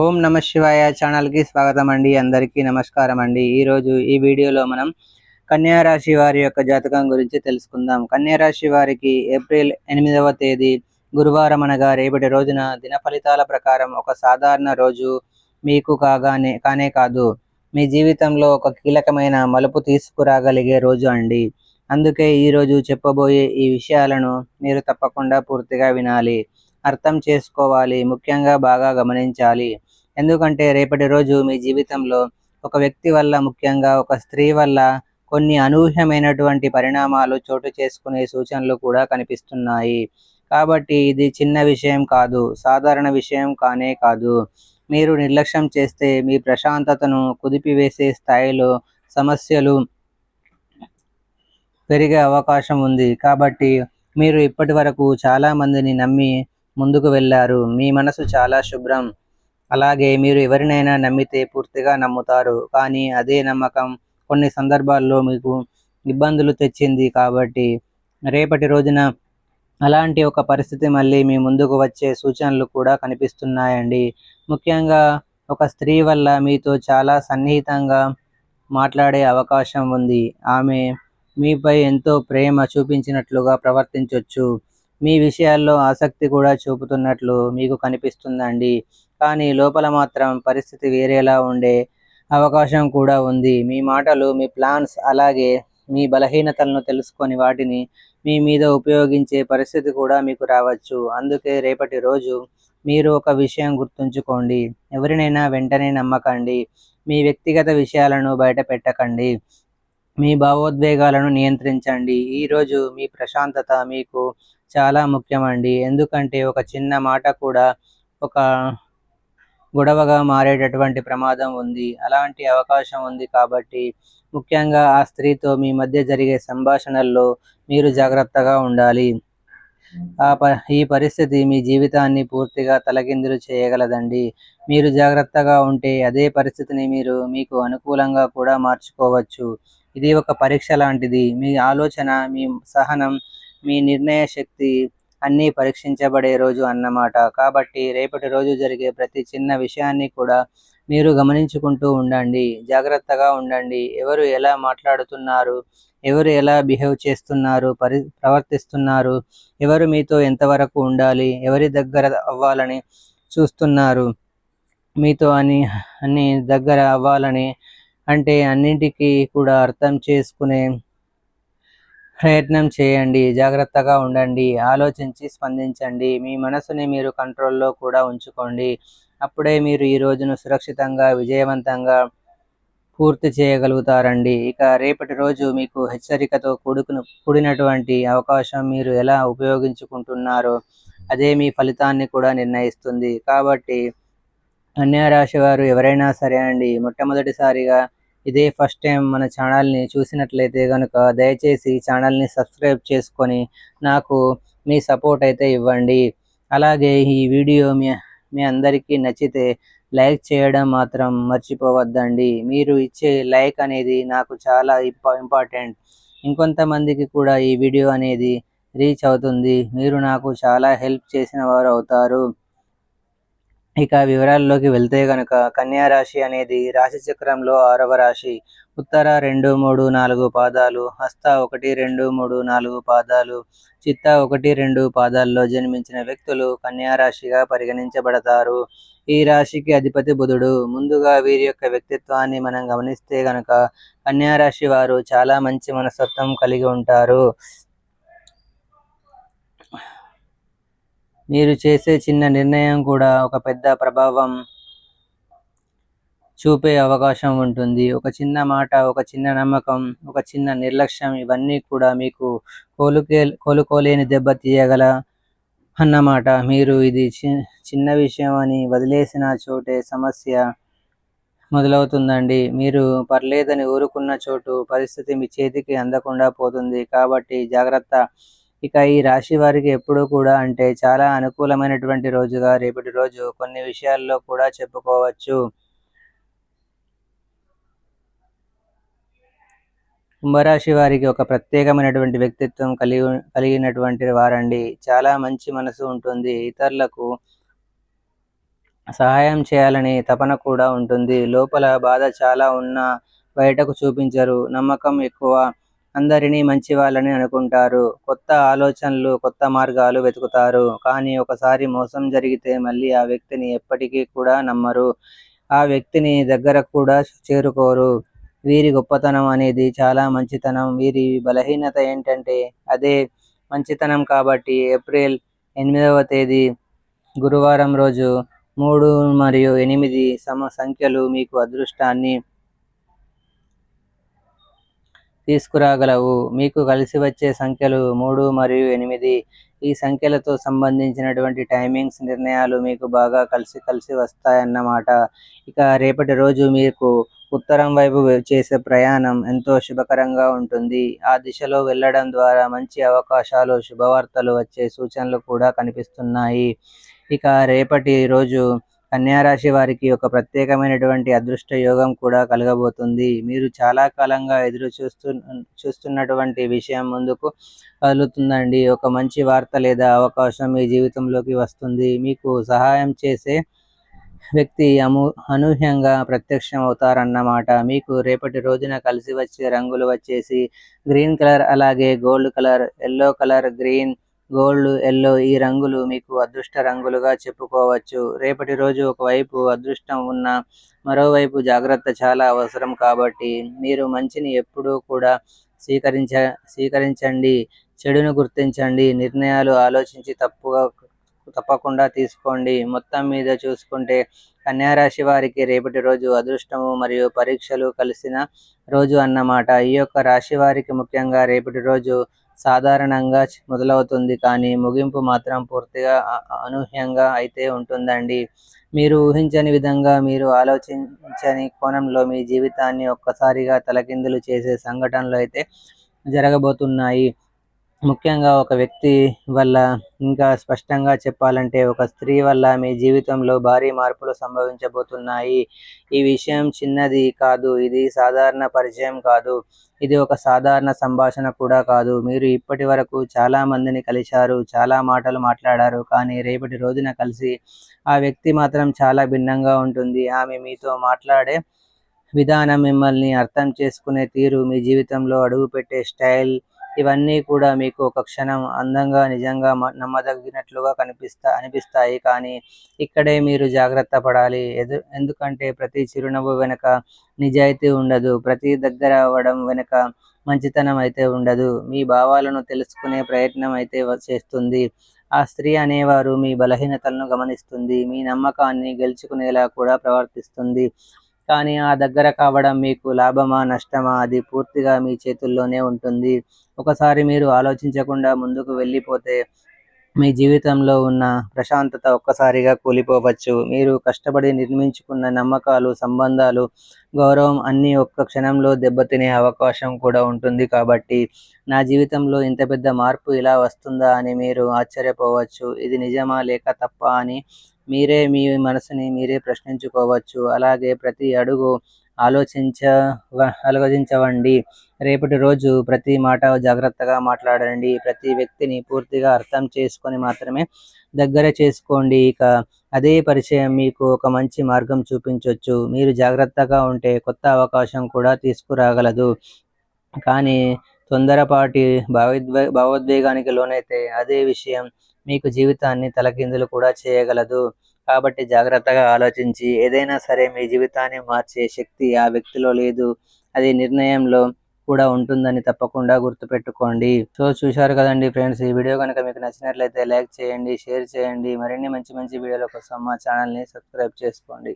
ఓం నమ శివాయ ఛానల్కి స్వాగతం అండి. అందరికీ నమస్కారం అండి. ఈరోజు ఈ వీడియోలో మనం కన్యా రాశి వారి యొక్క జాతకం గురించి తెలుసుకుందాం. కన్యా రాశి వారికి ఏప్రిల్ 8వ తేదీ గురువారం అనగా రేపటి రోజున దిన ఫలితాల ప్రకారం ఒక సాధారణ రోజు మీకు కానే కాదు, మీ జీవితంలో ఒక కీలకమైన మలుపు తీసుకురాగలిగే రోజు అండి. అందుకే ఈరోజు చెప్పబోయే ఈ విషయాలను మీరు తప్పకుండా పూర్తిగా వినాలి, అర్థం చేసుకోవాలి, ముఖ్యంగా బాగా గమనించాలి. ఎందుకంటే రేపటి రోజు మీ జీవితంలో ఒక వ్యక్తి వల్ల, ముఖ్యంగా ఒక స్త్రీ వల్ల కొన్ని అనూహ్యమైనటువంటి పరిణామాలు చోటు చేసుకునే సూచనలు కూడా కనిపిస్తున్నాయి. కాబట్టి ఇది చిన్న విషయం కాదు, సాధారణ విషయం కానే కాదు. మీరు నిర్లక్ష్యం చేస్తే మీ ప్రశాంతతను కుదిపివేసే స్థాయిలో సమస్యలు పెరిగే అవకాశం ఉంది. కాబట్టి మీరు ఇప్పటి వరకు చాలా మందిని నమ్మి ముందుకు వెళ్ళారు. మీ మనసు చాలా శుభ్రం. అలాగే మీరు ఎవరినైనా నమ్మితే పూర్తిగా నమ్ముతారు. కానీ అదే నమ్మకం కొన్ని సందర్భాల్లో మీకు ఇబ్బందులు తెచ్చింది. కాబట్టి రేపటి రోజున అలాంటి ఒక పరిస్థితి మళ్ళీ మీ ముందుకు వచ్చే సూచనలు కూడా కనిపిస్తున్నాయండి. ముఖ్యంగా ఒక స్త్రీ వల్ల మీతో చాలా సన్నిహితంగా మాట్లాడే అవకాశం ఉంది. ఆమె మీపై ఎంతో ప్రేమ చూపించినట్లుగా ప్రవర్తించవచ్చు. మీ విషయాల్లో ఆసక్తి కూడా చూపుతున్నట్లు మీకు కనిపిస్తుందండి. కానీ లోపల మాత్రం పరిస్థితి వేరేలా ఉండే అవకాశం కూడా ఉంది. మీ మాటలు, మీ ప్లాన్స్, అలాగే మీ బలహీనతలను తెలుసుకొని వాటిని మీ మీద ఉపయోగించే పరిస్థితి కూడా మీకు రావచ్చు. అందుకే రేపటి రోజు మీరు ఒక విషయం గుర్తుంచుకోండి: ఎవరినైనా వెంటనే నమ్మకండి. మీ వ్యక్తిగత విషయాలను బయట పెట్టకండి. మీ భావోద్వేగాలను నియంత్రించండి. ఈరోజు మీ ప్రశాంతత మీకు చాలా ముఖ్యమండి. ఎందుకంటే ఒక చిన్న మాట కూడా ఒక గొడవగా మారేటటువంటి ప్రమాదం ఉంది. అలాంటి అవకాశం ఉంది. కాబట్టి ముఖ్యంగా ఆ స్త్రీతో మీ మధ్య జరిగే సంభాషణల్లో మీరు జాగ్రత్తగా ఉండాలి. ఈ పరిస్థితి మీ జీవితాన్ని పూర్తిగా తలకిందులు చేయగలదండి. మీరు జాగ్రత్తగా ఉంటే అదే పరిస్థితిని మీరు మీకు అనుకూలంగా కూడా మార్చుకోవచ్చు. ఇది ఒక పరీక్ష లాంటిది. మీ ఆలోచన, మీ సహనం, మీ నిర్ణయ శక్తి అన్నీ పరీక్షించబడే రోజు అన్నమాట. కాబట్టి రేపటి రోజు జరిగే ప్రతి చిన్న విషయాన్ని కూడా మీరు గమనించుకుంటూ ఉండండి. జాగ్రత్తగా ఉండండి. ఎవరు ఎలా మాట్లాడుతున్నారు, ఎవరు ఎలా బిహేవ్ చేస్తున్నారు, ప్రవర్తిస్తున్నారు, ఎవరు మీతో ఎంతవరకు ఉండాలి, ఎవరి దగ్గర అవ్వాలని చూస్తున్నారు, మీతో అన్ని దగ్గర అవ్వాలని అంటే అన్నింటికీ కూడా అర్థం చేసుకునే ప్రయత్నం చేయండి. జాగ్రత్తగా ఉండండి. ఆలోచించి స్పందించండి. మీ మనసుని మీరు కంట్రోల్లో కూడా ఉంచుకోండి. అప్పుడే మీరు ఈ రోజును సురక్షితంగా, విజయవంతంగా పూర్తి చేయగలుగుతారండి. ఇక రేపటి రోజు మీకు హెచ్చరికతో కూడినటువంటి అవకాశం. మీరు ఎలా ఉపయోగించుకుంటున్నారో అదే మీ ఫలితాన్ని కూడా నిర్ణయిస్తుంది. కాబట్టి కన్యా రాశి వారు ఎవరైనా సరే అండి, మొట్టమొదటిసారిగా ఇదే ఫస్ట్ టైం మన ఛానల్ని చూసినట్లయితే కనుక దయచేసి ఛానల్ని సబ్స్క్రైబ్ చేసుకొని నాకు మీ సపోర్ట్ అయితే ఇవ్వండి. అలాగే ఈ వీడియో మీ అందరికీ నచ్చితే లైక్ చేయడం మాత్రం మర్చిపోవద్దండి. మీరు ఇచ్చే లైక్ అనేది నాకు చాలా ఇంపార్టెంట్. ఇంకొంతమందికి కూడా ఈ వీడియో అనేది రీచ్ అవుతుంది. మీరు నాకు చాలా హెల్ప్ చేసిన వారు అవుతారు. ఇక వివరాల్లోకి వెళ్తే గనక కన్యా రాశి అనేది రాశి చక్రంలో 6వ రాశి. ఉత్తర 2, 3, 4 పాదాలు, హస్త 1, 2, 3, 4 పాదాలు, చిత్త 1, 2 పాదాల్లో జన్మించిన వ్యక్తులు కన్యా రాశిగా పరిగణించబడతారు. ఈ రాశికి అధిపతి బుధుడు. ముందుగా వీరి యొక్క వ్యక్తిత్వాన్ని మనం గమనిస్తే గనక కన్యా రాశి వారు చాలా మంచి మనస్తత్వం కలిగి ఉంటారు. మీరు చేసే చిన్న నిర్ణయం కూడా ఒక పెద్ద ప్రభావం చూపే అవకాశం ఉంటుంది. ఒక చిన్న మాట, ఒక చిన్న నమ్మకం, ఒక చిన్న నిర్లక్ష్యం, ఇవన్నీ కూడా మీకు కోలుకోలేని దెబ్బ తీయగల అన్నమాట. మీరు ఇది చిన్న విషయం అని వదిలేసిన చోటే సమస్య మొదలవుతుందండి. మీరు పర్లేదని ఊరుకున్న చోటు పరిస్థితి మీ చేతికి అందకుండా పోతుంది. కాబట్టి జాగ్రత్త. ఇక ఈ రాశి వారికి ఎప్పుడూ కూడా అంటే చాలా అనుకూలమైనటువంటి రోజుగా రేపటి రోజు కొన్ని విషయాల్లో కూడా చెప్పుకోవచ్చు. కుంభరాశి వారికి ఒక ప్రత్యేకమైనటువంటి వ్యక్తిత్వం కలిగినటువంటి వారండి. చాలా మంచి మనసు ఉంటుంది. ఇతరులకు సహాయం చేయాలని తపన కూడా ఉంటుంది. లోపల బాధ చాలా ఉన్నా బయటకు చూపించరు. నమ్మకం ఎక్కువ. అందరినీ మంచివాళ్ళని అనుకుంటారు. కొత్త ఆలోచనలు, కొత్త మార్గాలు వెతుకుతారు. కానీ ఒకసారి మోసం జరిగితే మళ్ళీ ఆ వ్యక్తిని ఎప్పటికీ కూడా నమ్మరు. ఆ వ్యక్తిని దగ్గర కూడా చేరుకోరు. వీరి గొప్పతనం అనేది చాలా మంచితనం. వీరి బలహీనత ఏంటంటే అదే మంచితనం. కాబట్టి ఏప్రిల్ 8వ తేదీ గురువారం రోజు 3 మరియు 8 సంఖ్యలు మీకు అదృష్టాన్ని తీసుకురాగలవు. మీకు కలిసి వచ్చే సంఖ్యలు 3 మరియు 8. ఈ సంఖ్యలతో సంబంధించినటువంటి టైమింగ్స్, నిర్ణయాలు మీకు బాగా కలిసి వస్తాయన్నమాట. ఇక రేపటి రోజు మీకు ఉత్తరం వైపు చేసే ప్రయాణం ఎంతో శుభకరంగా ఉంటుంది. ఆ దిశలో వెళ్ళడం ద్వారా మంచి అవకాశాలు, శుభవార్తలు వచ్చే సూచనలు కూడా కనిపిస్తున్నాయి. ఇక రేపటి రోజు కన్యా రాశి వారికి ఒక ప్రత్యేకమైనటువంటి అదృష్ట యోగం కూడా కలగబోతుంది. మీరు చాలా కాలంగా చూస్తున్నటువంటి విషయం ముందుకు కదులుతుందండి. ఒక మంచి వార్త లేదా అవకాశం మీ జీవితంలోకి వస్తుంది. మీకు సహాయం చేసే వ్యక్తి అనూహ్యంగా ప్రత్యక్షం అవుతారన్నమాట. మీకు రేపటి రోజున కలిసి వచ్చే రంగులు వచ్చేసి గ్రీన్ కలర్, అలాగే gold colour, yellow colour, green, gold, yellow ఈ రంగులు మీకు అదృష్ట రంగులుగా చెప్పుకోవచ్చు. రేపటి రోజు ఒకవైపు అదృష్టం ఉన్న మరోవైపు జాగ్రత్త చాలా అవసరం. కాబట్టి మీరు మంచిని ఎప్పుడూ కూడా స్వీకరించండి, చెడును గుర్తించండి. నిర్ణయాలు ఆలోచించి తప్పకుండా తీసుకోండి. మొత్తం మీద చూసుకుంటే కన్యా రాశి వారికి రేపటి రోజు అదృష్టము మరియు పరీక్షలు కలిసిన రోజు అన్నమాట. ఈ యొక్క రాశి వారికి ముఖ్యంగా రేపటి రోజు సాధారణంగా మొదలవుతుంది, కానీ ముగింపు మాత్రం పూర్తిగా అనూహ్యంగా అయితే ఉంటుందండి. మీరు ఊహించని విధంగా, మీరు ఆలోచించని కోణంలో మీ జీవితాన్ని ఒక్కసారిగా తలకిందులు చేసే సంఘటనలు అయితే జరగబోతున్నాయి. ముఖ్యంగా ఒక వ్యక్తి వల్ల, ఇంకా స్పష్టంగా చెప్పాలంటే ఒక స్త్రీ వల్ల మీ జీవితంలో భారీ మార్పులు సంభవించబోతున్నాయి. ఈ విషయం చిన్నది కాదు. ఇది సాధారణ పరిచయం కాదు. ఇది ఒక సాధారణ సంభాషణ కూడా కాదు. మీరు ఇప్పటి వరకు చాలా మందిని కలిశారు, చాలా మాటలు మాట్లాడారు, కానీ రేపటి రోజున కలిసి ఆ వ్యక్తి మాత్రం చాలా భిన్నంగా ఉంటుంది. ఆమె మీతో మాట్లాడే విధానం, మిమ్మల్ని అర్థం చేసుకునే తీరు, మీ జీవితంలో అడుగుపెట్టే స్టైల్, ఇవన్నీ కూడా మీకు ఒక క్షణం అందంగా, నిజంగా నమ్మదగినట్లుగా అనిపిస్తాయి. కానీ ఇక్కడే మీరు జాగ్రత్త పడాలి. ఎందుకంటే ప్రతి చిరునవ్వు వెనుక నిజాయితీ ఉండదు. ప్రతి దగ్గర అవ్వడం వెనుక మంచితనం అయితే ఉండదు. మీ భావాలను తెలుసుకునే ప్రయత్నం అయితే చేస్తుంది. ఆ స్త్రీ అనేవారు మీ బలహీనతలను గమనిస్తుంది, మీ నమ్మకాన్ని గెలుచుకునేలా కూడా ప్రవర్తిస్తుంది. కానీ ఆ దగ్గర కావడం మీకు లాభమా, నష్టమా, అది పూర్తిగా మీ చేతుల్లోనే ఉంటుంది. ఒకసారి మీరు ఆలోచించకుండా ముందుకు వెళ్ళిపోతే మీ జీవితంలో ఉన్న ప్రశాంతత ఒక్కసారిగా కూలిపోవచ్చు. మీరు కష్టపడి నిర్మించుకున్న నమ్మకాలు, సంబంధాలు, గౌరవం అన్నీ ఒక్క క్షణంలో దెబ్బతినే అవకాశం కూడా ఉంటుంది. కాబట్టి నా జీవితంలో ఇంత పెద్ద మార్పు ఇలా వస్తుందా అని మీరు ఆశ్చర్యపోవచ్చు. ఇది నిజమా లేక తప్ప అని మీ మనసుని మీరే ప్రశ్నించుకోవచ్చు. అలాగే ప్రతి అడుగు ఆలోచించవండి. రేపటి రోజు ప్రతి మాట జాగ్రత్తగా మాట్లాడండి. ప్రతి వ్యక్తిని పూర్తిగా అర్థం చేసుకొని మాత్రమే దగ్గర చేసుకోండి. ఇక అదే పరిచయం మీకు ఒక మంచి మార్గం చూపించవచ్చు. మీరు జాగ్రత్తగా ఉంటే కొత్త అవకాశం కూడా తీసుకురాగలదు. కానీ తొందరపాటి భావోద్వేగానికి లోనైతే అదే విషయం మీకు జీవితాన్ని తలకిందులు కూడా చేయగలదు. కాబట్టి జాగ్రత్తగా ఆలోచించి ఏదైనా సరే మీ జీవితాన్ని మార్చే శక్తి ఆ వ్యక్తిలో లేదు, అది నిర్ణయంలో కూడా ఉంటుందని తప్పకుండా గుర్తుపెట్టుకోండి. సో చూశారు కదండి ఫ్రెండ్స్, ఈ వీడియో కనుక మీకు నచ్చినట్లయితే లైక్ చేయండి, షేర్ చేయండి. మరిన్ని మంచి మంచి వీడియోల కోసం మా ఛానల్ని సబ్స్క్రైబ్ చేసుకోండి.